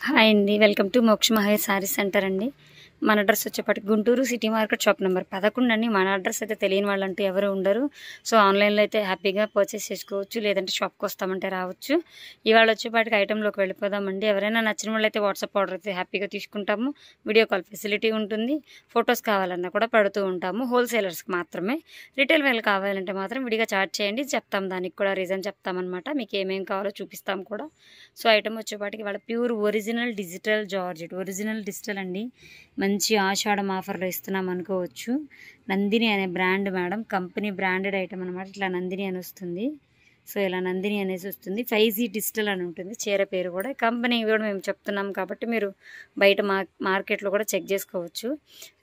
Hi అండి, welcome to మోక్ష Mahesh sorry centre అండి. మన అడ్రస్ వచ్చేప్పటికి Guntur city market shop number 11 అండి. మన అడ్రస్ అయితే తెలియని వాళ్ళంటూ ఎవరు ఉండరు. సో ఆన్లైన్లో అయితే హ్యాపీగా పర్చేస్ చేసుకోవచ్చు, లేదంటే షాప్కి వస్తామంటే రావచ్చు. ఇవాళ వచ్చేపాటికి ఐటెంలోకి వెళ్ళిపోదామండి. ఎవరైనా నచ్చిన వాళ్ళు అయితే వాట్సాప్ ఆర్డర్ అయితే హ్యాపీగా తీసుకుంటాము. వీడియో కాల్ ఫెసిలిటీ ఉంటుంది. ఫొటోస్ కావాలన్నా కూడా పడుతూ ఉంటాము. హోల్సేలర్స్కి మాత్రమే. రిటైల్ వేలు కావాలంటే మాత్రం విడిగా చార్జ్ చేయండి, చెప్తాం. దానికి కూడా రీజన్ చెప్తామన్నమాట. మీకు ఏమేమి కావాలో చూపిస్తాం కూడా. సో ఐటమ్ వచ్చేపాటికి వాళ్ళ pure original digital georgette, original digital అండి. మంచి ఆషాఢం ఆఫర్లో ఇస్తున్నాం అనుకోవచ్చు. నందిని అనే brand madam, company branded item అనమాట. ఇట్లా నందిని అని వస్తుంది. సో ఇలా నందిని అనేసి వస్తుంది. 5G డిజిటల్ అని ఉంటుంది చీర పేరు కూడా. కంపెనీ కూడా మేము చెప్తున్నాం కాబట్టి మీరు బయట మార్కెట్లో కూడా చెక్ చేసుకోవచ్చు.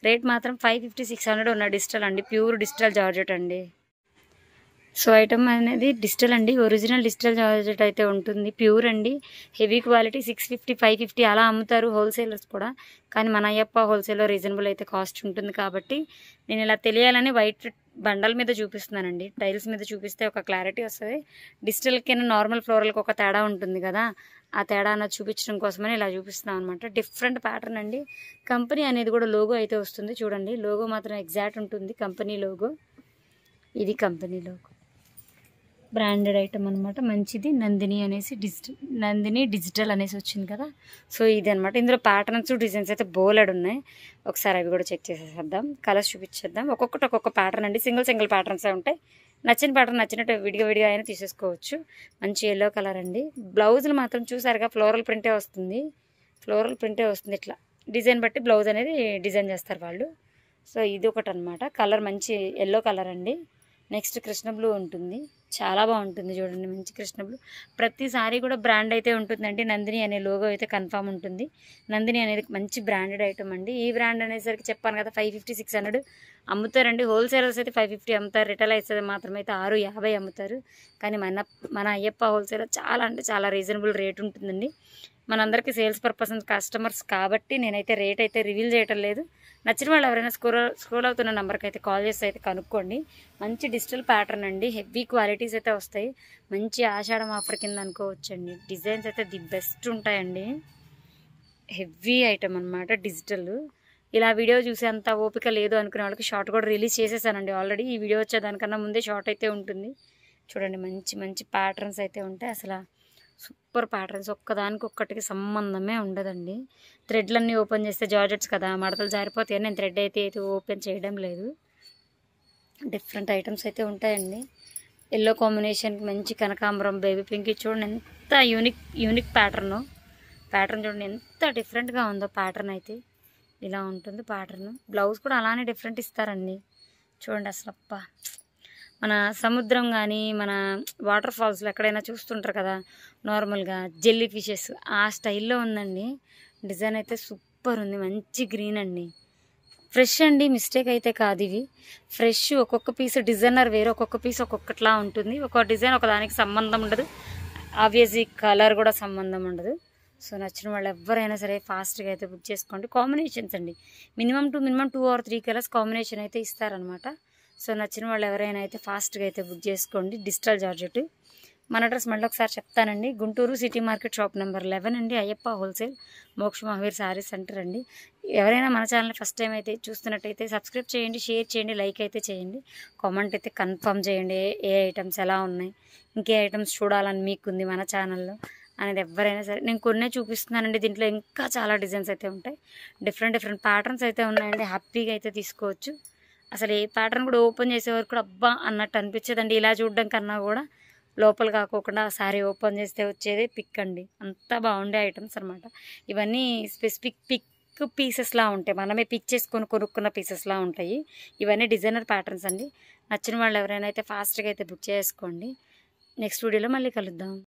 రేట్ మాత్రం 550-600 ఉన్న డిజిటల్ అండి. ప్యూర్ డిజిటల్ జార్జెట్ అండి. సో ఐటమ్ అనేది డిజిటల్ అండి, ఒరిజినల్ డిజిటల్ జార్జెట్ అయితే ఉంటుంది. ప్యూర్ అండి, హెవీ క్వాలిటీ. 650-550 అలా అమ్ముతారు హోల్సేలర్స్ కూడా. కానీ మన అయ్యప్ప హోల్సేల్లో రీజనబుల్ అయితే కాస్ట్ ఉంటుంది కాబట్టి నేను ఇలా తెలియాలని వైట్ బండల మీద చూపిస్తున్నానండి. టైల్స్ మీద చూపిస్తే ఒక క్లారిటీ వస్తుంది. డిజిటల్కి నార్మల్ ఫ్లోరల్కి ఒక తేడా ఉంటుంది కదా, ఆ తేడా అన్నది చూపించడం కోసమని ఇలా చూపిస్తున్నాం అనమాట. డిఫరెంట్ ప్యాటర్న్ అండి. కంపెనీ అనేది కూడా లోగో అయితే వస్తుంది చూడండి. లోగో మాత్రం ఎగ్జాక్ట్ ఉంటుంది, కంపెనీ లోగో. ఇది కంపెనీ లోగో, బ్రాండెడ్ ఐటమ్ అనమాట. మంచిది. నందిని అనేసి నందిని డిజిటల్ అనేసి వచ్చింది కదా. సో ఇది అనమాట. ఇందులో ప్యాటర్న్స్ డిజైన్స్ అయితే బోలెడ్ ఉన్నాయి. ఒకసారి అవి కూడా చెక్ చేసేద్దాం, కలర్స్ చూపించేద్దాం. ఒక్కొక్కటి ఒక్కొక్క ప్యాటర్న్ అండి. సింగిల్ ప్యాటర్న్సే ఉంటాయి. నచ్చిన ప్యాటర్న్ నచ్చినట్టు విడిగా అయినా తీసేసుకోవచ్చు. మంచి ఎల్లో కలర్ అండి. బ్లౌజులు మాత్రం చూసారుగా, ఫ్లోరల్ ప్రింటే వస్తుంది. ఇట్లా డిజైన్ బట్టి బ్లౌజ్ అనేది డిజైన్ చేస్తారు వాళ్ళు. సో ఇది ఒకటి అనమాట. కలర్ మంచి ఎల్లో కలర్ అండి. నెక్స్ట్ కృష్ణ బ్లూ ఉంటుంది, చాలా బాగుంటుంది చూడండి. మంచి కృష్ణ బ్లూ. ప్రతిసారి కూడా బ్రాండ్ అయితే ఉంటుందండి. నందిని అనే లోగో అయితే కన్ఫామ్ ఉంటుంది. నందిని అనేది మంచి బ్రాండెడ్ ఐటమ్ అండి. ఈ బ్రాండ్ అనేసరికి చెప్పాను కదా, 550-600 అమ్ముతారండి. హోల్సేలర్స్ అయితే 550 అమ్ముతారు. రిటైల్ అయితే మాత్రం అయితే 650 అమ్ముతారు. కానీ మన అయ్యప్ప హోల్సేలర్ చాలా అంటే చాలా రీజనబుల్ రేట్ ఉంటుందండి. మనందరికీ సేల్స్ పర్పస్ కస్టమర్స్ కాబట్టి నేనైతే రేట్ అయితే రివీల్ చేయటం లేదు. నచ్చిన వాళ్ళు ఎవరైనా స్క్రోల్ అవుతున్న నెంబర్కి అయితే కాల్ చేసి అయితే కనుక్కోండి. మంచి డిజిటల్ ప్యాటర్న్ అండి. హెవీ క్వాలిటీస్ అయితే వస్తాయి. మంచి ఆషాఢం ఆఫర్ కింద అనుకోవచ్చండి. డిజైన్స్ అయితే ది బెస్ట్ ఉంటాయండి. హెవీ ఐటమ్ అనమాట డిజిటల్. ఇలా వీడియో చూసే అంత ఓపిక లేదు అనుకునే వాళ్ళకి షార్ట్ కూడా రిలీజ్ చేసేసానండి ఆల్రెడీ. ఈ వీడియో వచ్చేదానికన్నా ముందే షార్ట్ అయితే ఉంటుంది. చూడండి, మంచి ప్యాటర్న్స్ అయితే ఉంటాయి. అసలు సూపర్ ప్యాటర్న్స్, ఒక్కదానికి ఒక్కటికి సంబంధమే ఉండదండి. థ్రెడ్లన్నీ ఓపెన్ చేస్తే జార్జెట్స్ కదా, మడతలు జారిపోతాయి. నేను థ్రెడ్ అయితే ఓపెన్ చేయడం లేదు. డిఫరెంట్ ఐటమ్స్ అయితే ఉంటాయండి. ఎల్లో కాంబినేషన్కి మంచి కనకాంబరం, బేబీ పింక్. చూడండి ఎంత యూనిక్ ప్యాటర్న్ చూడండి, ఎంత డిఫరెంట్గా ఉందో ప్యాటర్న్ అయితే. ఇలా ఉంటుంది ప్యాటర్న్. బ్లౌజ్ కూడా అలానే డిఫరెంట్ ఇస్తారండి. చూడండి అసలు అప్ప, మన సముద్రం కానీ మన వాటర్ ఫాల్స్లో ఎక్కడైనా చూస్తుంటారు కదా నార్మల్గా, జెల్లీ ఫిషెస్, ఆ స్టైల్లో ఉందండి. డిజైన్ అయితే సూపర్ ఉంది. మంచి గ్రీన్ అండి. ఫ్రెష్ అండి, మిస్టేక్ అయితే కాదు. ఇవి ఫ్రెష్. ఒక్కొక్క పీస్ డిజైనర్ వేరు, ఒక్కొక్క పీస్ ఒక్కొక్కట్లా ఉంటుంది. ఒక డిజైన్ ఒక దానికి సంబంధం ఉండదు. ఆబ్వియస్లీ కలర్ కూడా సంబంధం ఉండదు. సో నచ్చిన వాళ్ళు ఎవరైనా సరే ఫాస్ట్గా అయితే బుక్ చేసుకోండి. కాంబినేషన్స్ అండి, మినిమం 2 or 3 కలర్స్ కాంబినేషన్ అయితే ఇస్తారనమాట. సో నచ్చిన వాళ్ళు ఎవరైనా అయితే ఫాస్ట్గా అయితే బుక్ చేసుకోండి. Digital georgette. మన అడ్రస్ మళ్ళీ ఒకసారి చెప్తానండి. Guntur city market shop number 11 అండి. అయ్యప్ప హోల్సేల్, మోక్ష మహావీర్ సారీ సెంటర్ అండి. ఎవరైనా మన ఛానల్ ఫస్ట్ టైం అయితే చూస్తున్నట్టయితే సబ్స్క్రైబ్ చేయండి, షేర్ చేయండి, లైక్ అయితే చేయండి. కామెంట్ అయితే కన్ఫర్మ్ చేయండి. ఏ ఐటమ్స్ ఎలా ఉన్నాయి, ఇంకే ఐటమ్స్ చూడాలని మీకుంది మన ఛానల్లో అనేది ఎవరైనా సరే. నేను కొన్నే చూపిస్తున్నానండి. దీంట్లో ఇంకా చాలా డిజైన్స్ అయితే ఉంటాయి. డిఫరెంట్ ప్యాటర్న్స్ అయితే ఉన్నాయండి. హ్యాపీగా అయితే తీసుకోవచ్చు. అసలు ఏ ప్యాటర్న్ కూడా ఓపెన్ చేసే వరకు కూడా అబ్బా అన్నట్టు అనిపించదండి. ఇలా చూడడం కన్నా కూడా లోపల కాకోకుండా శారీ ఓపెన్ చేస్తే వచ్చేది పిక్ అండి. అంతా బాగుండే ఐటమ్స్ అనమాట. ఇవన్నీ స్పెసిఫిక్ పిక్ పీసెస్లా ఉంటాయి. మనమే పిక్ చేసుకొని కొనుక్కున్న పీసెస్లా ఉంటాయి. ఇవన్నీ డిజైనర్ ప్యాటర్న్స్ అండి. నచ్చిన వాళ్ళు ఎవరైనా అయితే ఫాస్ట్గా అయితే బుక్ చేసుకోండి. నెక్స్ట్ వీడియోలో మళ్ళీ కలుద్దాం.